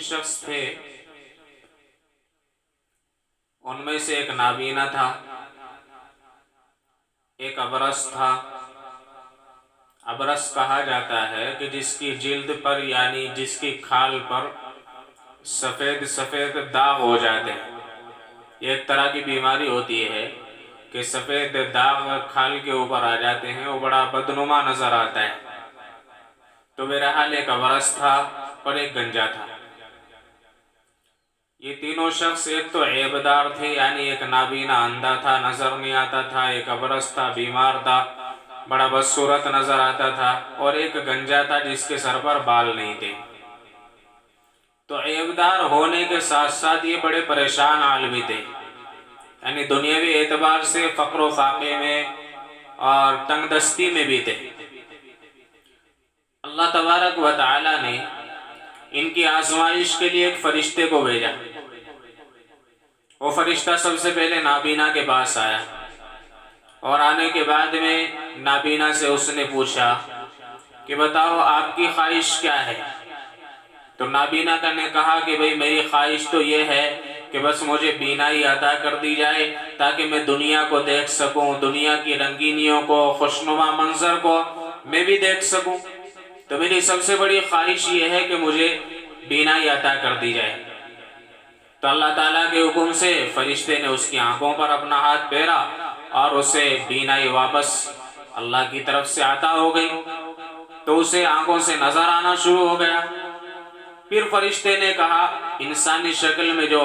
शख्स थे, उनमें से एक नाबीना था, एक अबरस था। अबरस कहा जाता है कि जिसकी जिल्द पर यानी जिसकी खाल पर सफ़ेद सफ़ेद दाग हो जाते हैं। ये एक तरह की बीमारी होती है कि सफ़ेद दाग खाल के ऊपर आ जाते हैं, वो बड़ा बदनुमा नज़र आता है। तो बहरहाल एक अबरस था और एक गंजा था। ये तीनों शख्स एक तो ऐबदार थे, यानी एक नाबीना अंधा था, नज़र नहीं आता था, एक अबरस था, बीमार था, बड़ा बदसूरत नज़र आता था, और एक गंजा था जिसके सर पर बाल नहीं थे। तो ऐबदार होने के साथ साथ ये बड़े परेशान आलमी थे, यानी दुनियावी एतबार से फ़क्र व फाक़े में और तंगदस्ती में भी थे। अल्लाह तबारक व तआला ने इनकी आजमाइश के लिए एक फरिश्ते को भेजा। वो फरिश्ता सबसे पहले नाबीना के पास आया और आने के बाद में नाबीना से उसने पूछा कि बताओ आपकी ख्वाहिश क्या है। तो नाबीना ने कहा कि भाई मेरी ख्वाहिश तो ये है कि बस मुझे बीनाई अता कर दी जाए ताकि मैं दुनिया को देख सकूं, दुनिया की रंगीनियों को, खुशनुमा मंजर को मैं भी देख सकूं। तो मेरी सबसे बड़ी ख्वाहिश ये है कि मुझे बीनाई अता कर दी जाए। तो अल्लाह ताला के हुक्म से फरिश्ते ने उसकी आंखों पर अपना हाथ फेरा और उसे बीनाई वापस अल्लाह की तरफ से अता हो गई। तो उसे आंखों से नजर आना शुरू हो गया। फिर फरिश्ते ने कहा इंसानी शक्ल में जो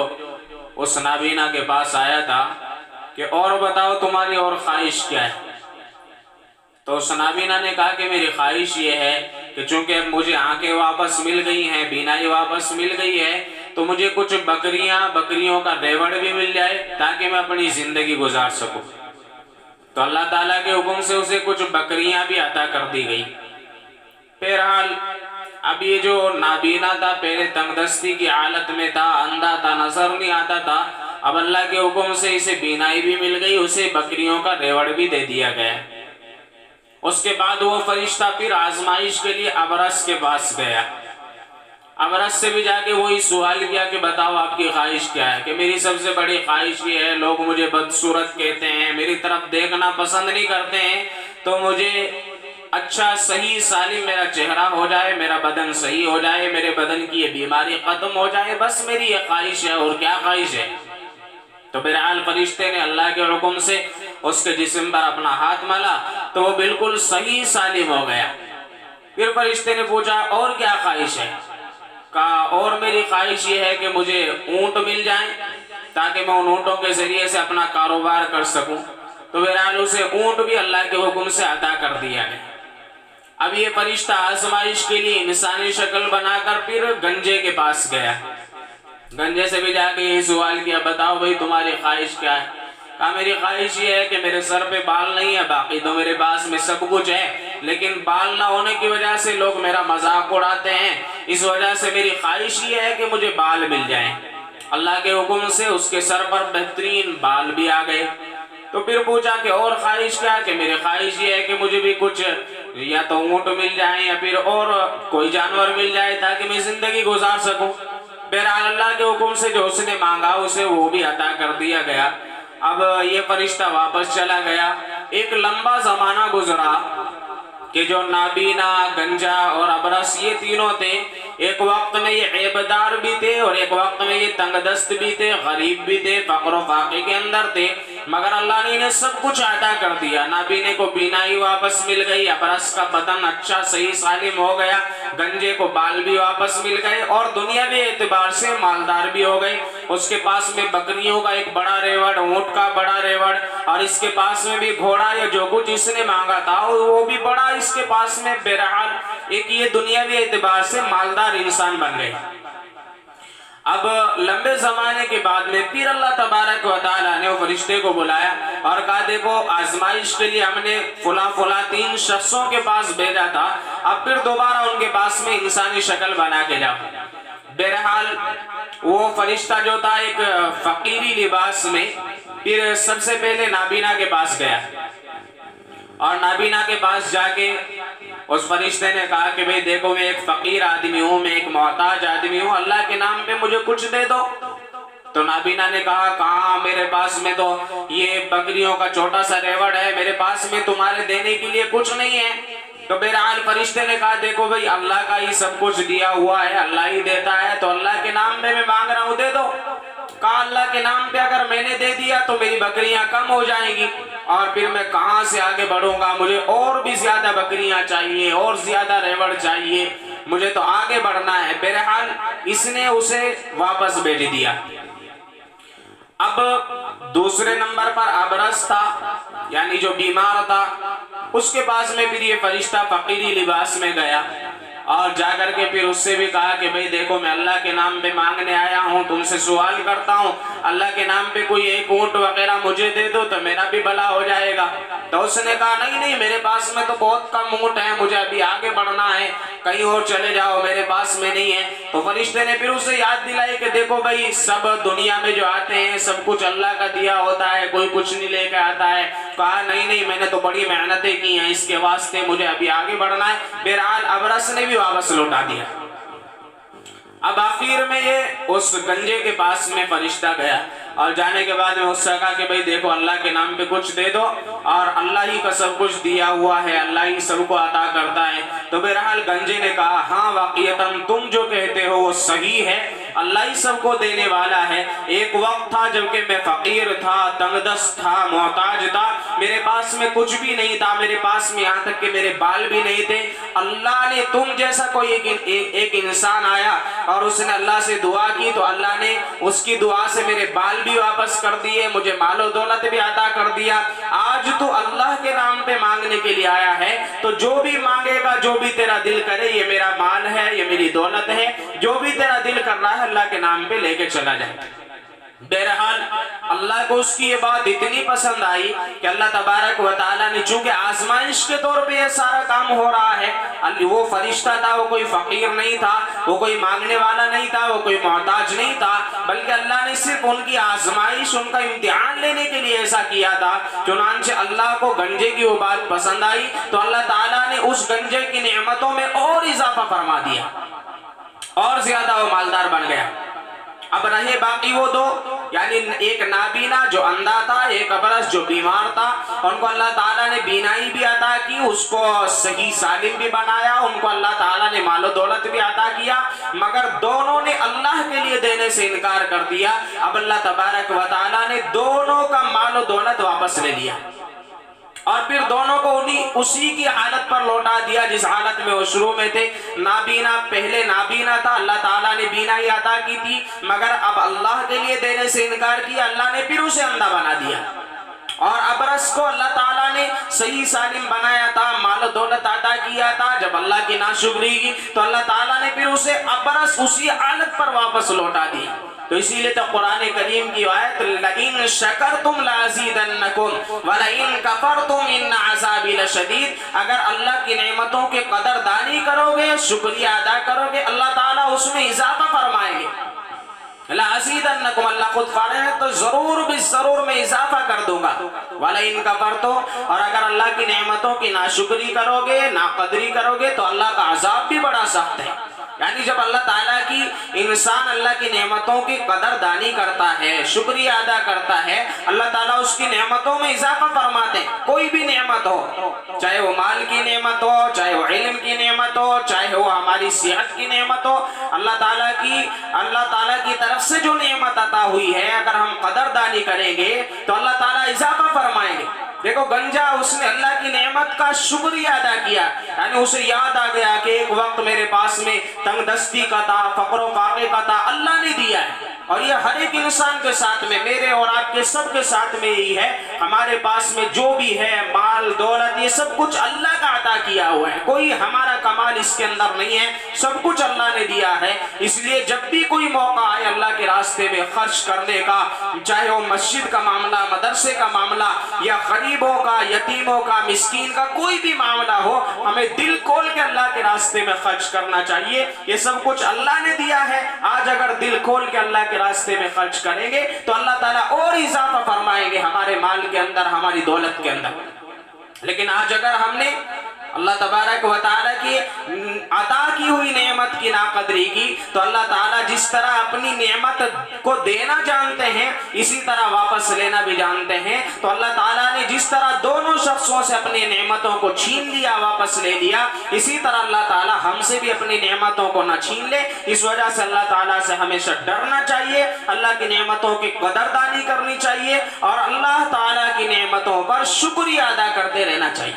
उस नाबीना के पास आया था कि और बताओ तुम्हारी और ख्वाहिश क्या है। तो उस नाबीना ने कहा कि मेरी ख्वाहिश ये है कि चूंकि मुझे आंखें वापस मिल गई हैं, बीनाई वापस मिल गई है, तो मुझे कुछ बकरियों का रेवड़ भी मिल जाए ताकि मैं अपनी जिंदगी गुजार सकूं। तो अल्लाह ताला के हुक्म से उसे कुछ बकरियां भी अता कर दी गई। बहरहाल अब ये जो नाबीना था पहले तंगदस्ती की हालत में था, अंधा था, नजर नहीं आता था, अब अल्लाह के हुक्म से इसे बीनाई भी मिल गई, उसे बकरियों का रेवड़ भी दे दिया गया। उसके बाद वो फरिश्ता फिर आजमाइश के लिए अबरस के पास गया। अबरस से भी जाके वही सवाल किया कि बताओ आपकी ख्वाहिश क्या है। कि मेरी सबसे बड़ी ख्वाहिश ये है, लोग मुझे बदसूरत कहते हैं, मेरी तरफ देखना पसंद नहीं करते हैं, तो मुझे अच्छा सही सालिम मेरा चेहरा हो जाए, मेरा बदन सही हो जाए, मेरे बदन की ये बीमारी खत्म हो जाए, बस मेरी ये ख्वाहिश है। और क्या ख्वाहिश है। तो बहरहाल फरिश्ते ने अल्लाह के हुक्म से उसके जिस्म पर अपना हाथ मला तो वो बिल्कुल सही सालिम हो गया। फिर फरिश्ते ने पूछा और क्या ख्वाहिश है। कहा और मेरी ख्वाहिश ये है कि मुझे ऊंट मिल जाए ताकि मैं उन ऊँटों के जरिए से अपना कारोबार कर सकूं। तो बहरहाल उसे ऊंट भी अल्लाह के हुक्म से अता कर दिया गया। अब ये फरिश्ता आजमाइश के लिए इंसानी शक्ल बनाकर फिर गंजे के पास गया। गंजे से भी जाके ये सवाल किया बताओ भाई तुम्हारी ख्वाहिश क्या है। कहा मेरी ख्वाहिश ये है कि मेरे सर पे बाल नहीं है, बाकी तो मेरे पास में सब कुछ है, लेकिन बाल ना होने की वजह से लोग मेरा मजाक उड़ाते हैं, इस वजह से मेरी ख्वाहिश ये है कि मुझे बाल मिल जाएं। अल्लाह के हुक्म से उसके सर पर बेहतरीन बाल भी आ गए। तो फिर पूछा कि और ख्वाहिश क्या है। कि मेरी ख्वाहिश ये है कि मुझे भी कुछ या तो ऊँट मिल जाए या फिर और कोई जानवर मिल जाए ताकि मैं जिंदगी गुजार सकूं। बहरहाल अल्लाह के हुक्म से जो उसने मांगा उसे वो भी अता कर दिया गया। अब ये फरिश्ता वापस चला गया। एक लंबा जमाना गुजरा कि जो नाबीना, गंजा और अबरस ये तीनों थे, एक वक्त में ये ऐबदार भी थे और एक वक्त में ये तंगदस्त भी थे, गरीब भी थे, फक्र फाके के अंदर थे, मगर अल्लाह ने इन्हें सब कुछ अता कर दिया। नाबीने को बीनाई वापस मिल गई, अबरस का बदन अच्छा सही सालिम हो गया, गंजे को बाल भी वापस मिल गए और दुनियावी एतबार से मालदार भी हो गए। उसके पास में बकरियों का एक बड़ा रेवड़, ऊँट का बड़ा रेवड़, और इसके पास में भी घोड़ा या जो कुछ इसने मांगा था वो भी बड़ा इसके पास में। बहरहाल एक ये दुनियावी एतबार से मालदार इंसान बन गए। अब लंबे जमाने के बाद में फिर अल्लाह तबारक व तआला ने वो फरिश्ते को बुलाया और कहा देखो आजमाइश के लिए हमने फुला 3 शख्सों के पास भेजा था, अब फिर दोबारा उनके पास में इंसानी शक्ल बना के जाओ। बहरहाल वो फरिश्ता जो था एक फकीरी लिबास में फिर सबसे पहले नाबीना के पास गया और नाबीना के पास जाके उस फरिश्ते ने कहा कि भाई देखो, मैं एक फकीर आदमी हूँ, मैं एक मोहताज आदमी हूँ, अल्लाह के नाम पे मुझे कुछ दे दो। तो नाबीना ने कहा, कहाँ, मेरे पास में तो ये बकरियों का छोटा सा रेवड़ है, मेरे पास में तुम्हारे देने के लिए कुछ नहीं है। तो बहरहाल फरिश्ते ने कहा, देखो भाई, अल्लाह का ही सब कुछ दिया हुआ है, अल्लाह ही देता है, तो अल्लाह के नाम पे मैं मांग रहा हूँ, दे दो। कहा, अल्लाह के नाम पे अगर मैंने दे दिया तो मेरी बकरियां कम हो जाएंगी और फिर मैं कहां से आगे बढ़ूंगा, मुझे और भी ज्यादा बकरियां चाहिए और ज्यादा रेवड़ चाहिए, मुझे तो आगे बढ़ना है। बहरहाल इसने उसे वापस भेज दिया। अब दूसरे नंबर पर अबरस था, यानी जो बीमार था, उसके पास में फिर ये फरिश्ता फकीरी लिबास में गया और जाकर के फिर उससे भी कहा कि भाई देखो, मैं अल्लाह के नाम पे मांगने आया हूँ, तुमसे सवाल करता हूँ, अल्लाह के नाम पे कोई एक ऊंट वगैरह मुझे दे दो तो मेरा भी भला हो जाएगा। तो उसने कहा, नहीं नहीं, मेरे पास में तो बहुत कम ऊंट है, मुझे अभी आगे बढ़ना है, कहीं और चले जाओ, मेरे पास में नहीं है। तो फरिश्ते ने फिर उसे याद दिलाई कि देखो भाई, सब दुनिया में जो आते हैं सब कुछ अल्लाह का दिया होता है, कोई कुछ नहीं लेके आता है। कहा, नहीं नहीं, मैंने तो बड़ी मेहनतें की हैं, इसके वास्ते मुझे अभी आगे बढ़ना है। बहरहाल अबरस ने भी वापस लौटा दिया। अब आखिर में ये उस गंजे के पास में फरिश्ता गया और जाने के बाद में उससे कहा कि भाई देखो, अल्लाह के नाम पे कुछ दे दो और अल्लाह ही का सब कुछ दिया हुआ है, अल्लाह ही सबको अता करता है। तो बहरहाल गंजे ने कहा, हाँ वाक़ियतन तुम जो कहते हो वो सही है, अल्लाह ही सबको देने वाला है। एक वक्त था जबकि मैं फकीर था, तंगदस्त था, मोहताज था, मेरे पास में कुछ भी नहीं था, मेरे पास में यहाँ तक कि मेरे बाल भी नहीं थे। अल्लाह ने, तुम जैसा कोई एक इंसान आया और उसने अल्लाह से दुआ की तो अल्लाह ने उसकी दुआ से मेरे बाल भी वापस कर दिए, मुझे मालो दौलत भी अता कर दिया। आज तू अल्लाह के नाम पे मांगने के लिए आया है, तो जो भी मांगेगा, जो भी तेरा दिल करे, ये मेरा माल है, ये मेरी दौलत है, जो भी तेरा दिल कर रहा है अल्लाह के नाम पे लेके चला जाए। बहरहाल अल्लाह को उसकी ये बात इतनी पसंद आई कि अल्लाह तबारक व तआला ने, चूंकि आजमाइश के तौर पे ये सारा काम हो रहा है, वो फरिश्ता था, वो कोई फकीर नहीं था, वो कोई मांगने वाला नहीं था, वो कोई मोहताज नहीं था, बल्कि अल्लाह ने सिर्फ उनकी आजमाइश, उनका इम्तिहान लेने के लिए ऐसा किया था। चुनांचे अल्लाह को गंजे की वो बात पसंद आई तो अल्लाह ताला ने उस गंजे की नेमतों में और इजाफा फरमा दिया और ज्यादा वो मालदार बन गया। अब रहे बाकी वो दो, यानी एक नाबीना जो अंधा था, एक अबरस जो बीमार था, उनको अल्लाह ताला ने बीनाई भी अता की, उसको सही सालिम भी बनाया, उनको अल्लाह ताला ने मालो दौलत भी अता किया, मगर दोनों ने अल्लाह के लिए देने से इनकार कर दिया। अब अल्लाह तबारक व तआला ने दोनों का मालो दौलत वापस ले लिया और फिर दोनों को उसी की हालत पर लौटा दिया जिस हालत में वो शुरू में थे। नाबीना पहले नाबीना था, अल्लाह ताला ने बीनाई अता की थी, मगर अब अल्लाह के लिए देने से इनकार किया, अल्लाह ने फिर उसे अंधा बना दिया। और अबरस को अल्लाह ताला ने सही सालिम बनाया था, माल दौलत अता किया था। जब अल्लाह की नाशुक्री की तो अल्लाह ताला ने फिर उसे अबरस उसी हालत पर वापस लौटा दी। तो इसीलिए तो कुरान करीम की आयत, लइन शकरतुम लाज़ीदन्नकुम वलइन कफरतुम इन अज़ाबी लशदीद, अगर अल्लाह की नेमतों के कदरदानी करोगे, शुक्रिया अदा करोगे, अल्लाह ताला उसमें इजाफा फरमाएंगे। लाज़ीदन्नकुम, अल्लाह खुद फरमाता है तो जरूर भी जरूर मैं इजाफा कर दूंगा। वलइन कफरतुम, और अगर अल्लाह की नेमतों की नाशुक्री करोगे, नाकदरी करोगे तो अल्लाह का अजाब भी बड़ा सख्त है। यानी जब अल्लाह ताला की इंसान अल्लाह की नेमतों की कदरदानी करता है, शुक्रिया अदा करता है, अल्लाह ताला उसकी नेमतों में इजाफा फरमाते हैं। कोई भी नेमत हो, चाहे वो माल की नेमत हो, चाहे वो इल्म की नेमत हो, चाहे वो हमारी सेहत की नेमत हो, अल्लाह ताला की तरफ से जो नेमत अता हुई है, अगर हम कदरदानी करेंगे तो अल्लाह ताला इजाफा फरमाएंगे। देखो गंजा, उसने अल्लाह की नेमत का शुक्रिया अदा किया, यानी उसे याद आ गया कि एक वक्त मेरे पास में तंगदस्ती का था, फक्र फाके का था, अल्लाह ने दिया है। और ये हर एक इंसान के साथ में, मेरे और आपके सब के साथ में यही है। हमारे पास में जो भी है, माल दौलत, ये सब कुछ अल्लाह का अता किया हुआ है, कोई हमारा कमाल इसके अंदर नहीं है, सब कुछ अल्लाह ने दिया है। इसलिए जब भी कोई मौका आए अल्लाह के रास्ते में खर्च करने का, चाहे वो मस्जिद का मामला, मदरसे का मामला, या गरीबों का, यतीमों का, मिस्कीन का कोई भी मामला हो, हमें दिल खोल के अल्लाह के रास्ते में खर्च करना चाहिए। ये सब कुछ अल्लाह ने दिया है। आज अगर दिल खोल के अल्लाह के रास्ते में खर्च करेंगे तो अल्लाह ताला और इजाफा फरमाएंगे हमारे माल के अंदर, हमारी दौलत के अंदर। लेकिन आज अगर हमने اللہ تبارک و تعالیٰ کی عطا کی ہوئی نعمت کی ناقدری کی تو اللہ تعالیٰ جس طرح اپنی نعمت کو دینا جانتے ہیں اسی طرح واپس لینا بھی جانتے ہیں. تو اللہ تعالیٰ نے جس طرح دونوں شخصوں سے اپنی نعمتوں کو چھین لیا واپس لے لیا اسی طرح اللہ تعالیٰ ہم سے بھی اپنی نعمتوں کو نہ چھین لے. اس وجہ سے اللہ تعالیٰ سے ہمیشہ ڈرنا چاہیے, اللہ کی نعمتوں کی قدردانی کرنی چاہیے اور اللہ تعالیٰ کی نعمتوں پر شکریہ ادا کرتے رہنا چاہیے.